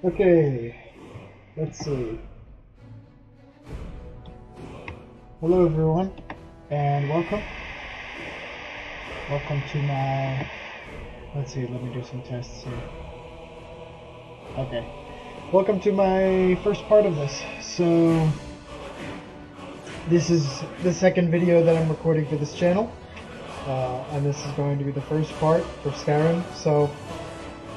Okay, let's see. Hello everyone, and welcome. Welcome to my... Let's see, let me do some tests here. Okay. Welcome to my first part of this. So, this is the second video that I'm recording for this channel. And this is going to be the first part for Skyrim. So,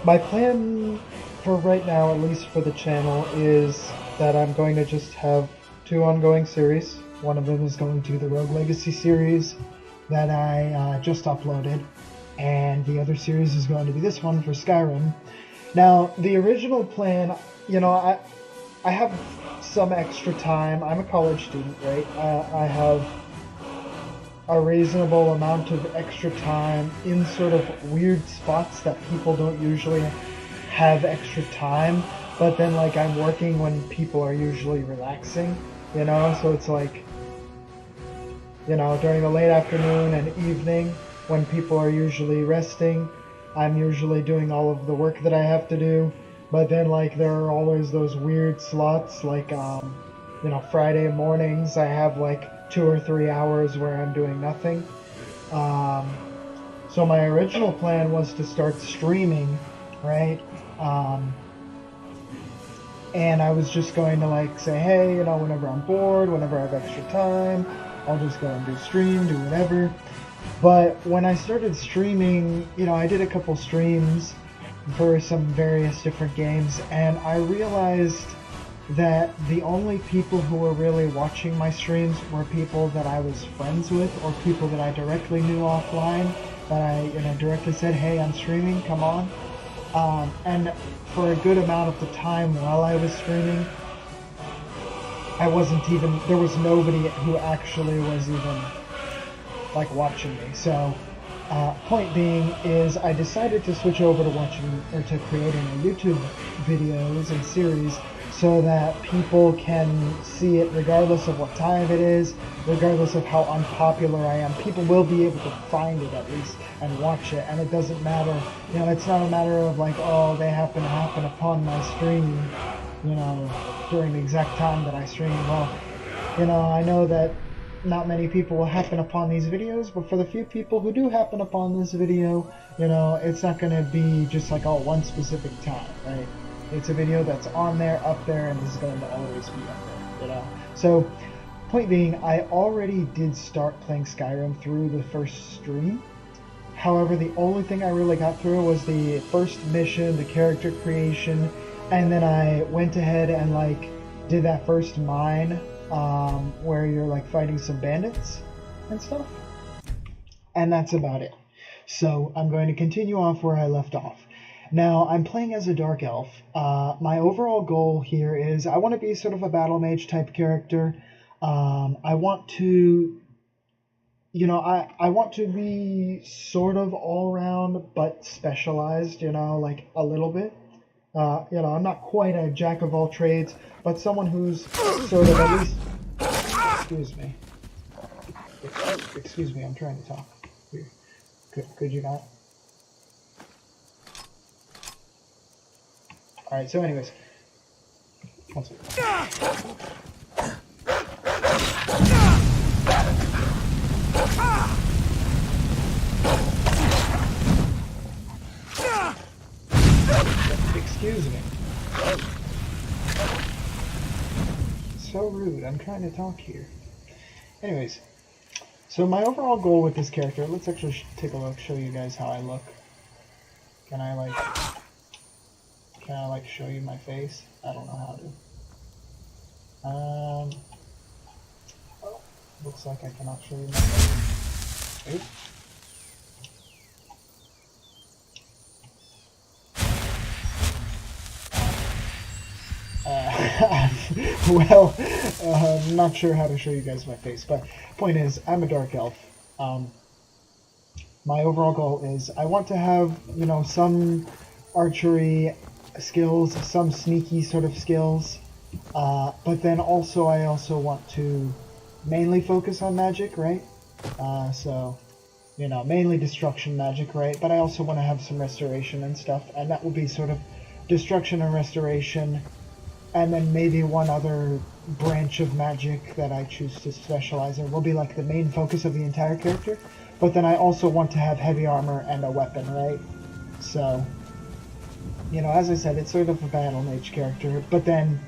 my plan for right now, at least for the channel, is that I'm going to just have two ongoing series. One of them is going to be the Rogue Legacy series that I just uploaded, and the other series is going to be this one for Skyrim. Now, the original plan, you know, I have some extra time. I'm a college student, right? I have a reasonable amount of extra time in sort of weird spots that people don't usually have extra time, but then like I'm working when people are usually relaxing, you know, so it's like, you know, during the late afternoon and evening when people are usually resting, I'm usually doing all of the work that I have to do. But then like there are always those weird slots like you know, Friday mornings I have like 2 or 3 hours where I'm doing nothing. So my original plan was to start streaming, right? And I was just going to like say, hey, you know, whenever I'm bored, whenever I have extra time, I'll just go and do stream, do whatever. But when I started streaming, you know, I did a couple streams for some various different games, and I realized that the only people who were really watching my streams were people that I was friends with, or people that I directly knew offline, that I, you know, directly said, hey, I'm streaming, come on. And for a good amount of the time while I was streaming, I wasn't even, there was nobody who actually was even like watching me. So point being is I decided to switch over to watching, or to creating a YouTube videos and series so that people can see it regardless of what time it is, regardless of how unpopular I am. People will be able to find it at least and watch it, and it doesn't matter, you know, it's not a matter of like, oh, they happen to happen upon my stream, you know, during the exact time that I stream. Well, you know, I know that not many people will happen upon these videos, but for the few people who do happen upon this video, you know, it's not going to be just like, oh, one specific time, right? It's a video that's on there, up there, and is going to always be up there, you know? So, point being, I already did start playing Skyrim through the first stream. However, the only thing I really got through was the first mission, the character creation, and then I went ahead and like did that first mine where you're like fighting some bandits and stuff, and that's about it. So I'm going to continue off where I left off. Now I'm playing as a dark elf. My overall goal here is I want to be sort of a battle mage type character. I want to, you know, I want to be sort of all around but specialized, you know, like a little bit. You know, I'm not quite a jack of all trades, but someone who's sort of at least... Excuse me. Excuse me, I'm trying to talk. Here. Could you not? Alright, so anyways. One second. Excuse me. So rude, I'm trying to talk here. Anyways, so my overall goal with this character, let's actually take a look, show you guys how I look. Can I like show you my face? I don't know how to. Oh, looks like I cannot show you my face. Wait. Well, I'm not sure how to show you guys my face, but point is, I'm a dark elf. My overall goal is I want to have, you know, some archery skills, some sneaky sort of skills, but then also I also want to mainly focus on magic, right? So, you know, mainly destruction magic, right? But I also want to have some restoration and stuff, and that will be sort of destruction and restoration, and then maybe one other branch of magic that I choose to specialize in will be like the main focus of the entire character. But then I also want to have heavy armor and a weapon, right? So, you know, as I said, it's sort of a battle mage character. But then,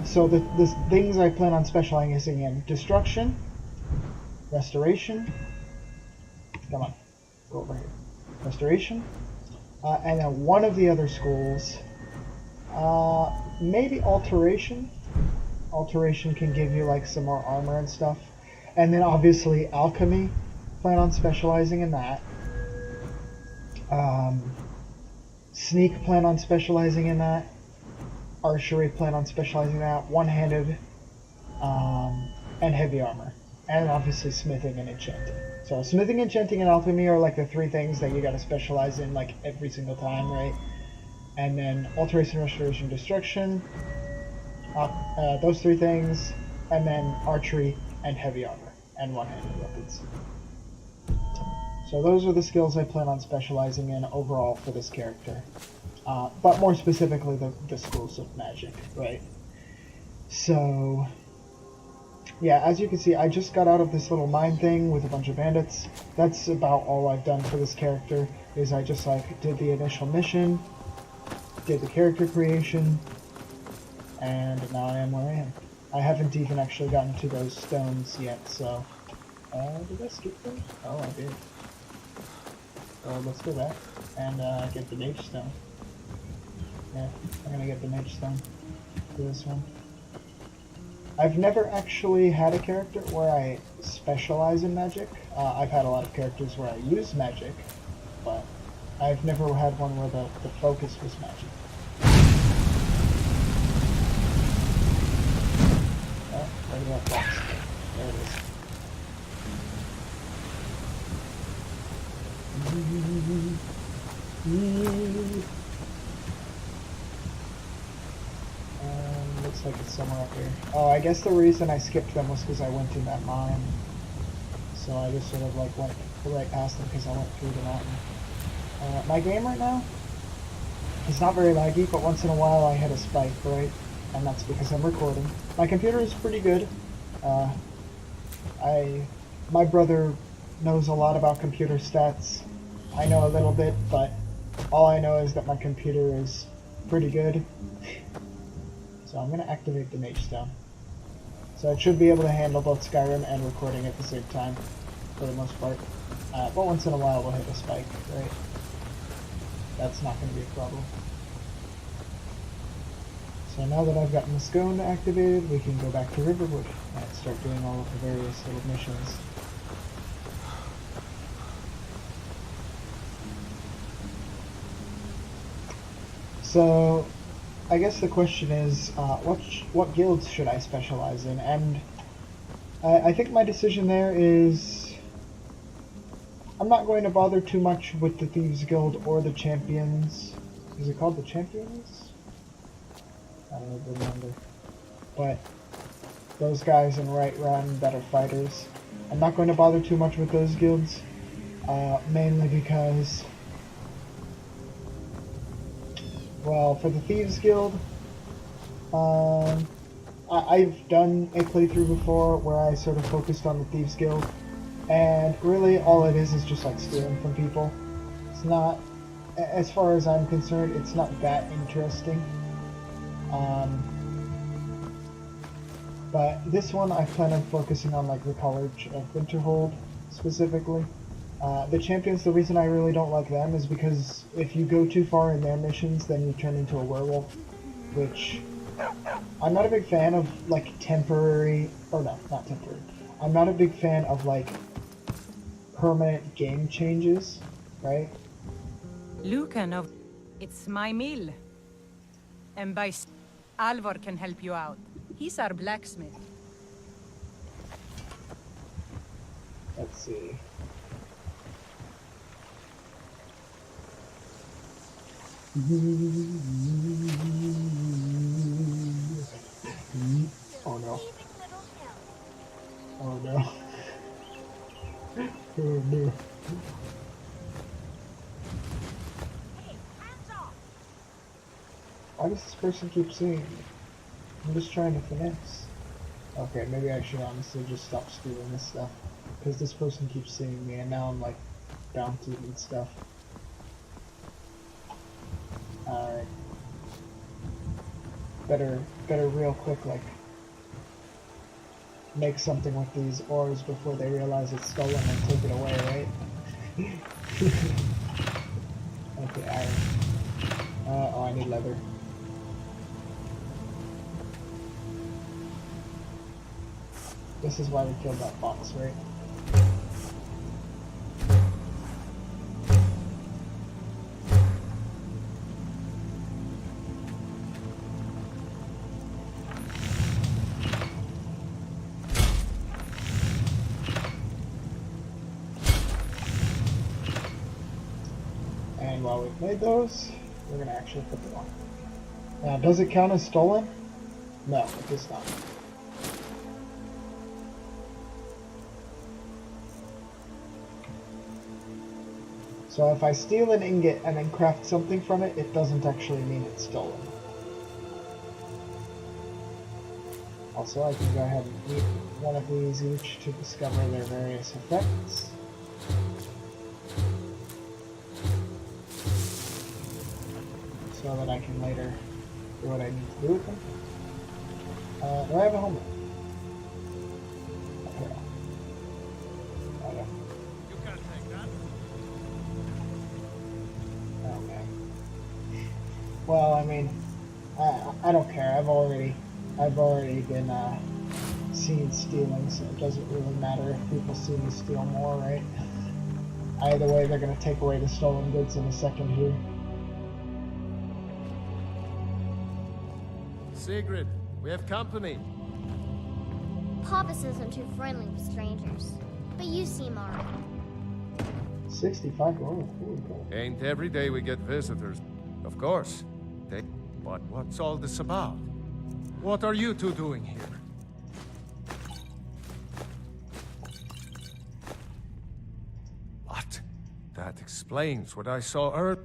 so the things I plan on specializing in: destruction, restoration. Come on, go over here. Restoration, and then one of the other schools, maybe alteration. Alteration can give you like some more armor and stuff. And then obviously alchemy, plan on specializing in that. Sneak, plan on specializing in that. Archery, plan on specializing in that. One-handed, and heavy armor. And obviously smithing and enchanting. So smithing, enchanting, and alchemy are like the three things that you gotta specialize in like every single time, right? And then alteration, restoration, destruction. Those three things, and then archery and heavy armor and one-handed weapons. So those are the skills I plan on specializing in overall for this character. But more specifically, the schools of magic, right? So, yeah, as you can see, I just got out of this little mine thing with a bunch of bandits. That's about all I've done for this character, is I just, like, did the initial mission, did the character creation, and now I am where I am. I haven't even actually gotten to those stones yet, so... did I skip them? Oh, I did. So let's go back and get the mage stone. Yeah, I'm gonna get the mage stone for this one. I've never actually had a character where I specialize in magic. I've had a lot of characters where I use magic, but I've never had one where the focus was magic. Where did that box go? There it is. Looks like it's somewhere up here. Oh, I guess the reason I skipped them was because I went in that mine. So I just sort of like went right past them because I went through the mountain. My game right now is not very laggy, but once in a while I hit a spike, right? And that's because I'm recording. My computer is pretty good. My brother knows a lot about computer stats. I know a little bit, but all I know is that my computer is pretty good. So I'm going to activate the mage stone. So it should be able to handle both Skyrim and recording at the same time, for the most part. But once in a while we'll hit a spike, right? That's not going to be a problem. So now that I've gotten the stone activated, we can go back to Riverwood and start doing all of the various little missions. So, I guess the question is, what guilds should I specialize in? And I think my decision there is, I'm not going to bother too much with the Thieves Guild or the Champions. Is it called the Champions? I don't remember. But those guys in Right that are fighters, I'm not going to bother too much with those guilds, mainly because, well, for the Thieves Guild, I've done a playthrough before where I sort of focused on the Thieves Guild, and really all it is just like stealing from people. It's not, as far as I'm concerned, it's not that interesting. But this one I plan on focusing on like the College of Winterhold specifically. The Champions, the reason I really don't like them is because if you go too far in their missions, then you turn into a werewolf, which I'm not a big fan of, like, temporary, or no, not temporary. I'm not a big fan of, like, permanent game changes, right? Lucan, it's my mill. And by Alvor can help you out. He's our blacksmith. Let's see. Oh no. Oh no. Oh no. Why does this person keep seeing me? I'm just trying to finesse. Okay, maybe I should honestly just stop stealing this stuff. Because this person keeps seeing me and now I'm like bounty and stuff. Alright. Better real quick like make something with these ores before they realize it's stolen and take it away, right? Okay, iron. Oh, I need leather. This is why we killed that fox, right? And while we've made those, we're gonna actually put them on. Now, does it count as stolen? No, it does not. So if I steal an ingot and then craft something from it, it doesn't actually mean it's stolen. Also, I can go ahead and eat one of these each to discover their various effects. So that I can later do what I need to do with them. Do I have a helmet? Okay. I don't. You can't take that. Oh man. Well, I mean, I don't care. I've already been seen stealing, so it doesn't really matter if people see me steal more, right? Either way, they're gonna take away the stolen goods in a second here. Sigrid, we have company. Papas isn't too friendly with strangers, but you seem alright. 65 gold. Holy cow. Ain't every day we get visitors. Of course. But what's all this about? What are you two doing here? What? That explains what I saw earlier.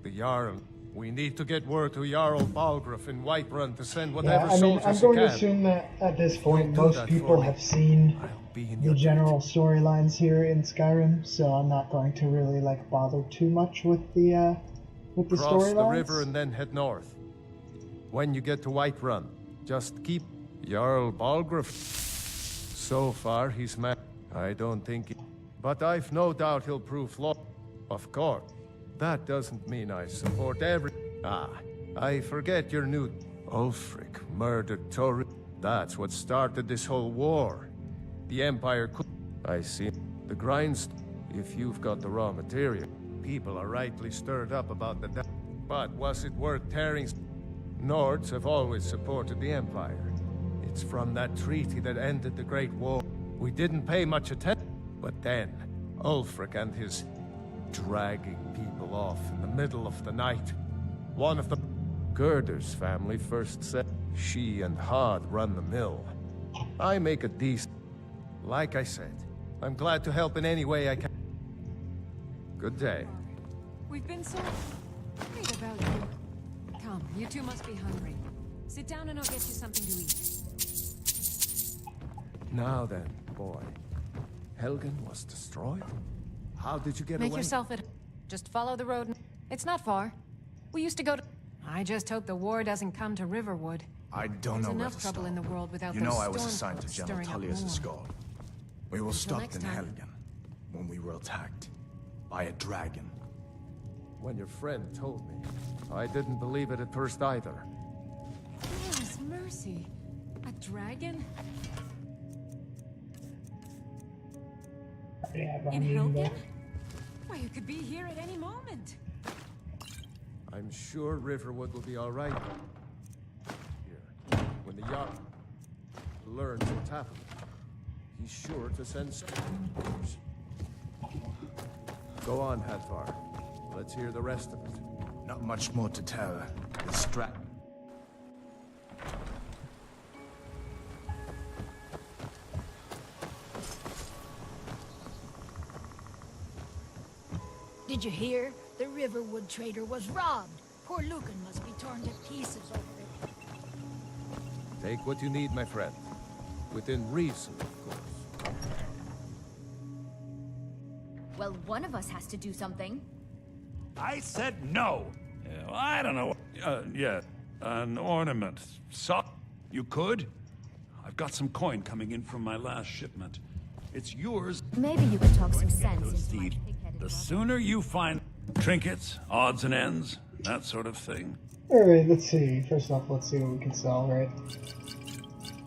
The Jarl. We need to get word to Jarl Balgruuf in Whiterun to send whatever Yeah, I mean, soldiers I'm he going can. to assume that at this point, do most that people for me. have seen I'll be in the your general storylines here in Skyrim, so I'm not going to really like bother too much with the Cross the storylines. river and then head north. When you get to Whiterun, just keep Jarl Balgruuf. So far, he's mad. I don't think but I've no doubt he'll prove flawed. Of course. That doesn't mean I support every... I forget you're new. Ulfric murdered Tori. That's what started this whole war. The Empire could... I see. The grinds... If you've got the raw material, people are rightly stirred up about the... But was it worth tearing... Nords have always supported the Empire. It's from that treaty that ended the Great War. We didn't pay much attention. But then, Ulfric and his... dragging people off in the middle of the night. One of the... Gerder's family first said she and Hod run the mill. I make a decent... Like I said, I'm glad to help in any way I can. Good day. We've been so worried about you. Come, you two must be hungry. Sit down and I'll get you something to eat. Now then, boy. Helgen was destroyed? How did you get away? Make yourself at... Just follow the road. It's not far. We used to go to... I just hope the war doesn't come to Riverwood. I don't There's know where enough to trouble start. in the world without You those know I was storm assigned to clouds General stirring up Tullius' more. escort. We were stopped next in time. Helgen when we were attacked by a dragon. When your friend told me, I didn't believe it at first either. Goodness mercy. A dragon? Yeah, In behind me, Helgen? Why, you could be here at any moment. I'm sure Riverwood will be all right. Here, when the Jarl learns what's happened, he's sure to send soldiers. Go on, Hadvar. Let's hear the rest of it. Not much more to tell. This Did you hear? The Riverwood trader was robbed. Poor Lucan must be torn to pieces over it. Take what you need, my friend. Within reason, of course. Well, one of us has to do something. I said no. I don't know. Yeah, an ornament. So, you could? I've got some coin coming in from my last shipment. It's yours. Maybe you could talk some sense Those into my deed. pig-headed The brother. sooner you find trinkets, odds and ends, that sort of thing. Alright, let's see. First off, let's see what we can sell, right?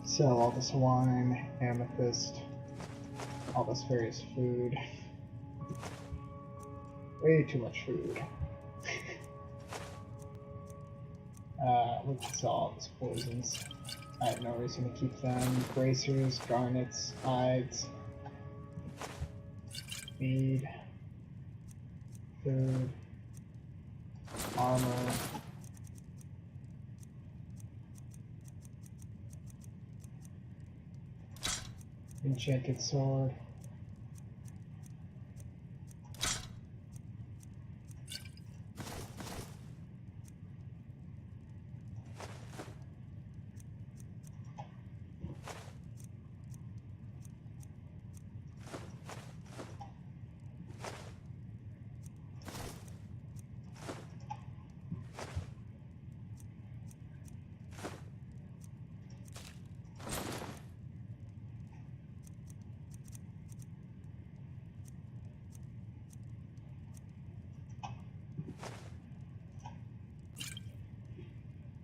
Sell all this wine, amethyst, all this various food. Way too much food. We can sell all these poisons. I have no reason to keep them. Bracers, garnets, hides, mead, food, armor. Enchanted sword.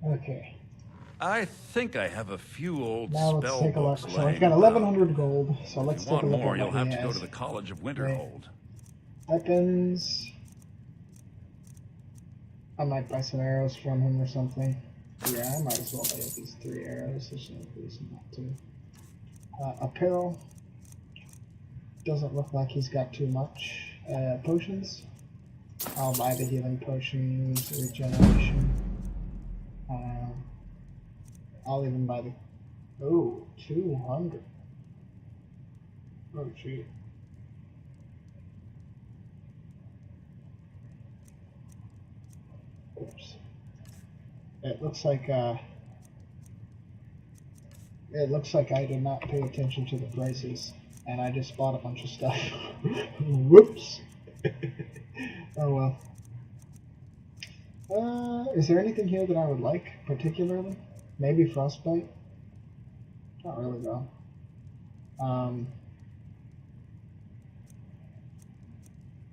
Okay, I think I have a few old now let's spell take a look. books So I've laying got around. 1100 gold, so let's If take you a want look more, at you'll what have he to go has. to the College of Right. Winterhold. Weapons. I might buy some arrows from him or something. Yeah, I might as well buy these 3 arrows. There's no reason not to. Apparel. Doesn't look like he's got too much. Potions. I'll buy the healing potions, regeneration. I'll even buy the... Oh, 200. Oh, gee. Oops. It looks like I did not pay attention to the prices, and I just bought a bunch of stuff. Whoops. Oh well. Is there anything here that I would like particularly? Maybe frostbite. Not really though.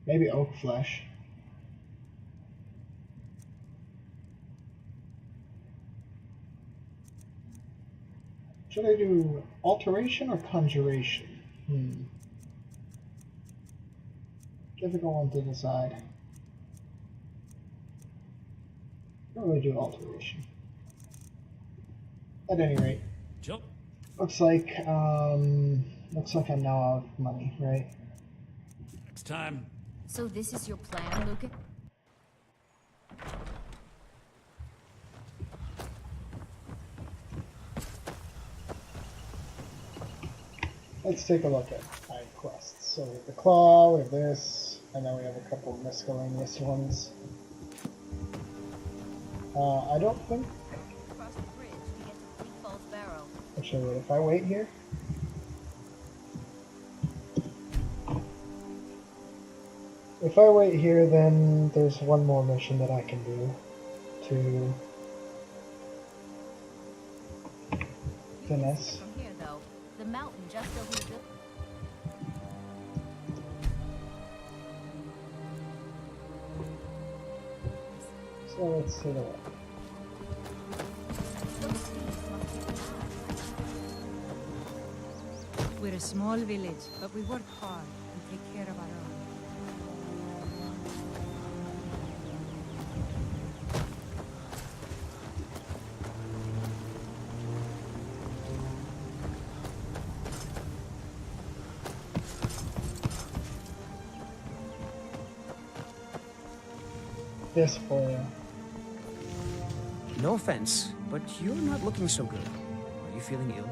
Maybe oak flesh. Should I do alteration or conjuration? Difficult one to decide. Probably do alteration. At any rate, Jill? looks like I'm now out of money, right? Next time. So this is your plan, Lucan? Let's take a look at side quests. So we have the claw, we have this, and then we have a couple of miscellaneous ones. I don't think. Across the bridge to get to Fleet Falls Barrow. Actually, wait, if I wait here. If I wait here, then there's one more mission that I can do to finesse. From here, though, the mountain just over the village. So let's take a look. Those steeds must be alive. We're a small village, but we work hard and take care of our own. This for you. No offense, but you're not looking so good. Are you feeling ill?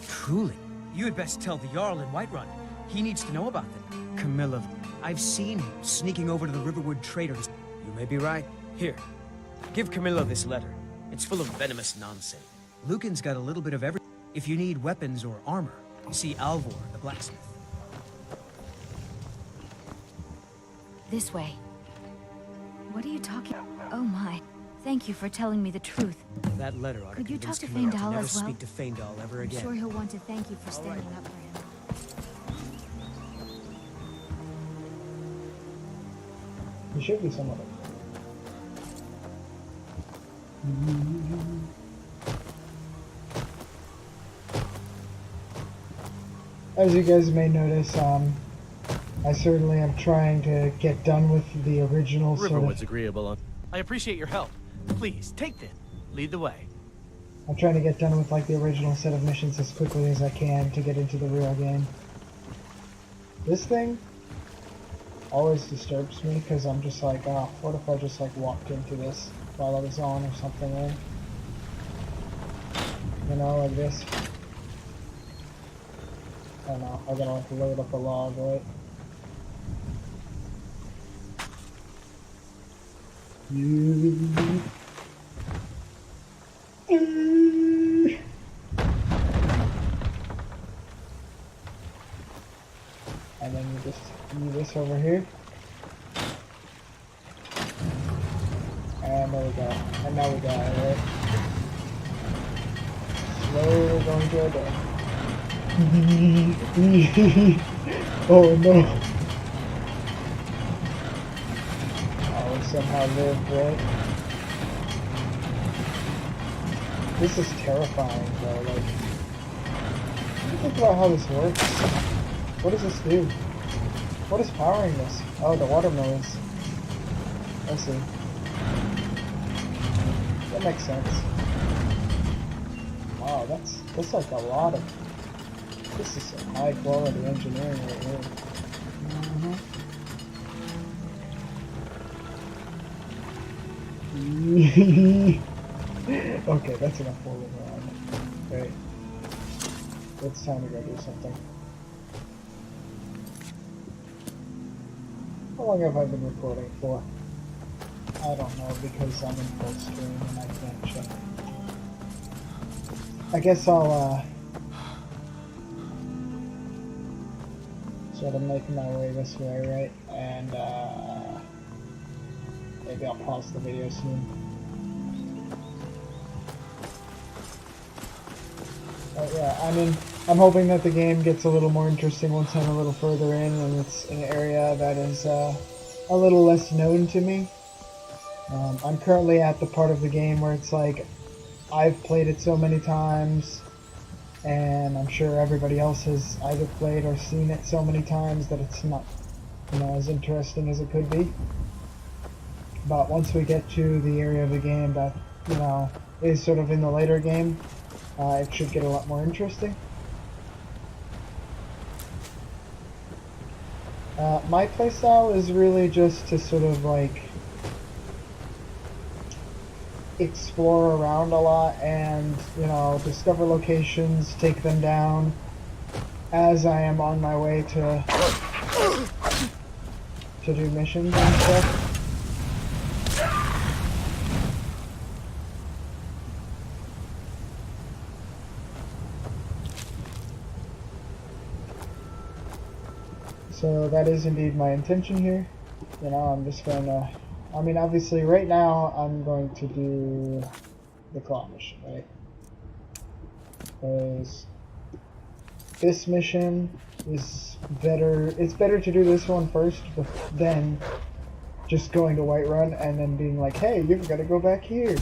Truly. You had best tell the Jarl in Whiterun. He needs to know about them. Camilla, I've seen him sneaking over to the Riverwood traders. You may be right. Here, give Camilla this letter. It's full of venomous nonsense. Lucan's got a little bit of everything. If you need weapons or armor, see Alvor, the blacksmith. This way. What are you talking? Oh my. Thank you for telling me the truth. That letter ought Could to you convince talk to Camilla Feindal never as well? speak to Feindal ever I'm again. sure he'll want to thank you for standing up for him. You should be somewhat. As you guys may notice, I certainly am trying to get done with the original sort Riverwood's of... agreeable on. I appreciate your help. Please, take this. Lead the way. I'm trying to get done with like the original set of missions as quickly as I can to get into the real game. This thing always disturbs me because I'm just like, oh, what if I just like walked into this while I was on or something, right? You know, like this. I don't know, I gotta like load up a log, right? And then you just do this over here. And there we go. And now we got it, right? Slowly going to our death. Oh no. Oh, we somehow lived, right? This is terrifying though, like... Think about how this works. What does this do? What is powering this? Oh, the watermelons. I see. That makes sense. Wow, that's like a lot of... This is some high quality engineering right here. Okay, that's enough fooling around. Okay. It's time to go do something. How long have I been recording for? I don't know, because I'm in full stream and I can't check. I guess I'll, sort of make my way this way, right? And, maybe I'll pause the video soon. But yeah, I mean, I'm hoping that the game gets a little more interesting once I'm a little further in and it's an area that is a little less known to me. I'm currently at the part of the game where it's like, I've played it so many times, and I'm sure everybody else has either played or seen it so many times that it's not, you know, as interesting as it could be. But once we get to the area of the game that, you know, is sort of in the later game, it should get a lot more interesting. My playstyle is really just to sort of like explore around a lot and, you know, discover locations, take them down as I am on my way to do missions and stuff. So that is indeed my intention here. You know, I'm just going to... I mean, obviously, right now, I'm going to do the claw mission, right? Because this mission is better... It's better to do this one first than just going to Whiterun and then being like, hey, you've got to go back here.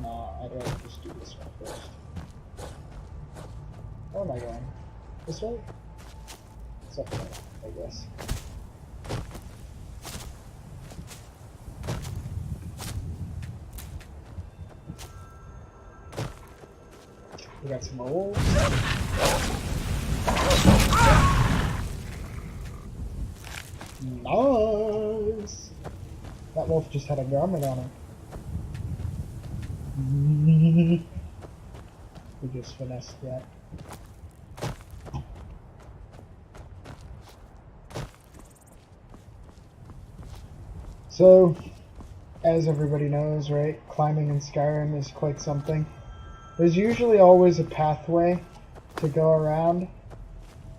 No, I'd rather just do this one first. Where am I going? This way? It's up there, I guess. We got some more. Nice! That wolf just had a garment on him. We just finessed that. So, as everybody knows, right, climbing in Skyrim is quite something. There's usually always a pathway to go around,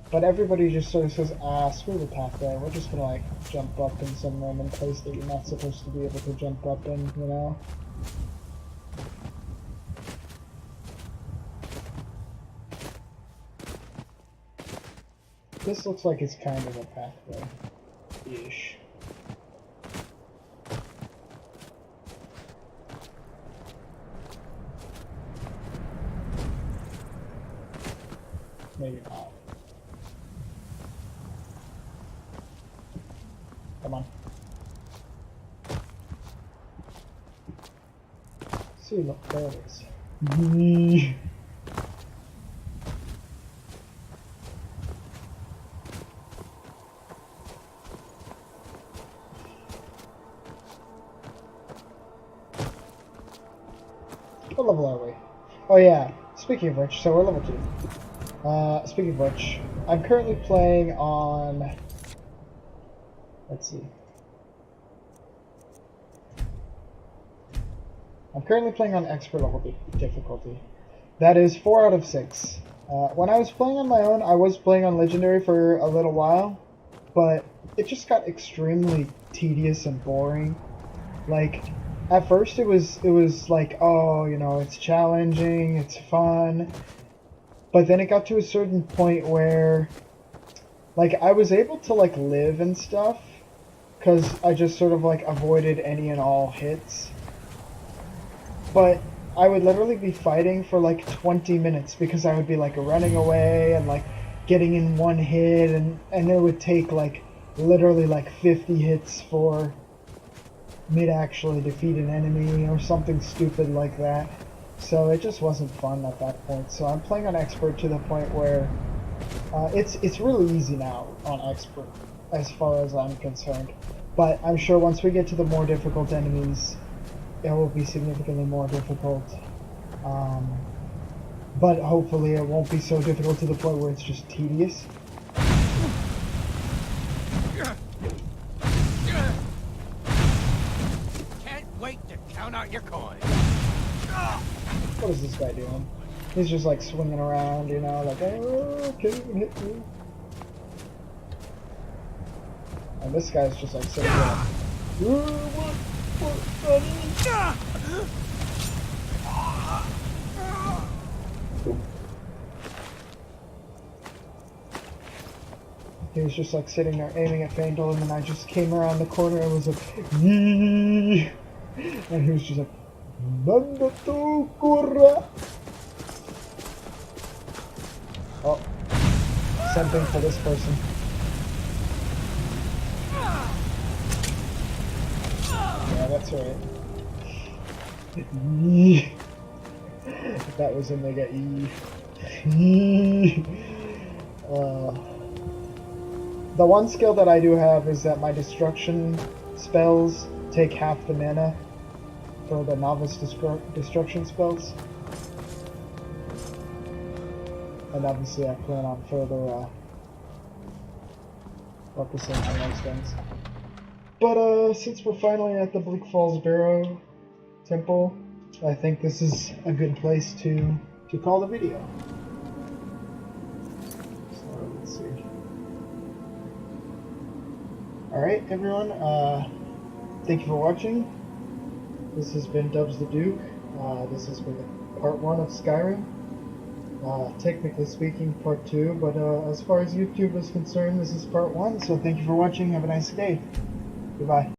but everybody just sort of says, ah, screw the pathway, we're just gonna like jump up in some random place that you're not supposed to be able to jump up in, you know? This looks like it's kind of a pathway-ish. Maybe not. Come on. See, look, there it is. What level are we? Oh yeah, speaking of which, so we're level 2. Speaking of which, I'm currently playing on... Let's see. I'm currently playing on expert level difficulty. That is 4 out of 6. When I was playing on my own, I was playing on legendary for a little while, but it just got extremely tedious and boring. Like, at first it was like, oh, you know, it's challenging, it's fun. But then it got to a certain point where, like, I was able to, like, live and stuff, because I just sort of, like, avoided any and all hits. But I would literally be fighting for, like, 20 minutes, because I would be, like, running away and, like, getting in one hit, and it would take, like, literally, like, 50 hits for me to actually defeat an enemy, or something stupid like that. So it just wasn't fun at that point. So I'm playing on expert to the point where it's really easy now on expert as far as I'm concerned. But I'm sure once we get to the more difficult enemies, it will be significantly more difficult. But hopefully it won't be so difficult to the point where it's just tedious. Can't wait to count out your coins. What is this guy doing? He's just like swinging around, you know, like, oh, can't even hit me. And this guy's just like sitting there. He was just like sitting there aiming at Faendal, and then I just came around the corner and was like, yee! And he was just like, Nanda tu kurra! Oh, same thing for this person. Yeah, that's right. That was a mega E. The one skill that I do have is that my destruction spells take half the mana for the novice destruction spells. And obviously I plan on further focusing on those things. But since we're finally at the Bleak Falls Barrow Temple, I think this is a good place to call the video. So let's see. Alright everyone, thank you for watching. This has been Dubs the Duke. This has been part 1 of Skyrim. Technically speaking, part 2, but as far as YouTube is concerned, this is part 1, so thank you for watching, have a nice day. Goodbye.